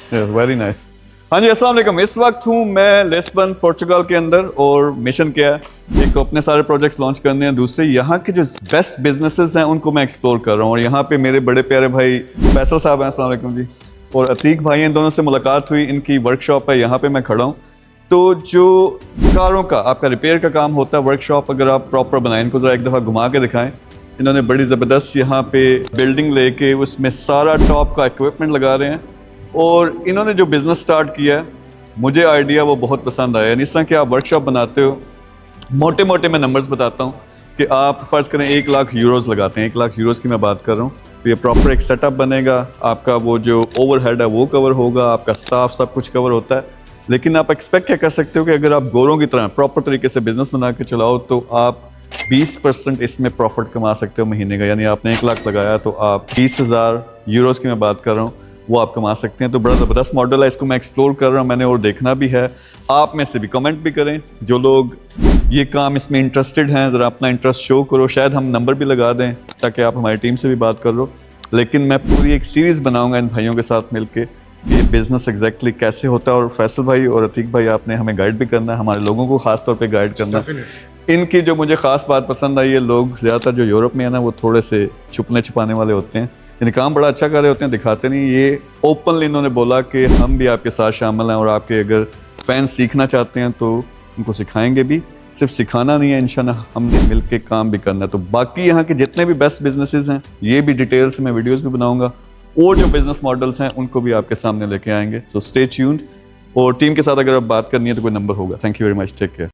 Very nice. हाँ जी, अस्सलाम वालेकुम। इस वक्त हूँ मैं लिस्बन पोर्चुगल के अंदर और मिशन क्या है, एक तो अपने सारे प्रोजेक्ट्स लॉन्च करने हैं, दूसरे यहाँ के जो बेस्ट बिजनेसेस हैं उनको मैं एक्सप्लोर कर रहा हूँ। और यहाँ पे मेरे बड़े प्यारे भाई फैसल साहब हैं, अस्सलाम वालेकुम जी, और अतीक भाई हैं, इन दोनों से मुलाकात हुई, इनकी वर्कशॉप है, यहाँ पे मैं खड़ा हूँ। तो जो कारों का आपका रिपेयर का काम होता है, वर्कशॉप अगर आप प्रॉपर बनाएं, इनको ज़रा एक दफ़ा घुमा के दिखाएं। इन्होंने बड़ी ज़बरदस्त यहाँ पे बिल्डिंग लेके उसमें सारा टॉप का इक्विपमेंट लगा रहे हैं। और इन्होंने जो बिज़नेस स्टार्ट किया है, मुझे आइडिया वो बहुत पसंद आया। इस तरह के आप वर्कशॉप बनाते हो, मोटे मोटे मैं नंबर्स बताता हूँ कि आप फ़र्ज़ करें 1 लाख यूरोज़ लगाते हैं, 1 लाख यूरोज़ की मैं बात कर रहा हूँ। तो ये प्रॉपर एक सेटअप बनेगा, आपका वो जो ओवरहेड है वो कवर होगा, आपका स्टाफ सब कुछ कवर होता है। लेकिन आप एक्सपेक्ट क्या कर सकते हो कि अगर आप गोरों की तरह प्रॉपर तरीके से बिज़नेस बना के चलाओ तो आप 20% इसमें प्रॉफिट कमा सकते हो महीने का। यानी आपने 1 लाख लगाया तो आप 20,000 यूरोज़ की मैं बात कर रहा हूँ, वो आप कमा सकते हैं। तो बड़ा ज़बरदस्त मॉडल है, इसको मैं एक्सप्लोर कर रहा हूँ मैंने और देखना भी है। आप में से भी कमेंट भी करें, जो लोग ये काम इसमें इंटरेस्टेड हैं, ज़रा अपना इंटरेस्ट शो करो। शायद हम नंबर भी लगा दें ताकि आप हमारी टीम से भी बात कर लो। लेकिन मैं पूरी एक सीरीज़ बनाऊँगा इन भाइयों के साथ मिल के, ये बिज़नेस एग्जैक्टली कैसे होता है। और फैसल भाई और अतीक भाई, आपने हमें गाइड भी करना है, हमारे लोगों को ख़ास तौर पे गाइड करना है। इनकी जो मुझे ख़ास बात पसंद आई है, लोग ज़्यादातर जो यूरोप में है ना, वो थोड़े से छुपने छुपाने वाले होते हैं, यानी काम बड़ा अच्छा कर रहे होते हैं, दिखाते नहीं। ये ओपनली इन्होंने बोला कि हम भी आपके साथ शामिल हैं और आपके अगर फैन सीखना चाहते हैं तो उनको सिखाएंगे भी। सिर्फ सिखाना नहीं है, इंशाल्लाह हमने मिल के काम भी करना है। तो बाकी यहाँ के जितने भी बेस्ट बिजनेसेस हैं, ये भी डिटेल से मैं वीडियोज़ भी बनाऊँगा, और जो बिज़नेस मॉडल्स हैं उनको भी आपके सामने लेके आएंगे। So stay tuned. और टीम के साथ अगर आप बात करनी है तो कोई नंबर होगा। Thank you very much, take care.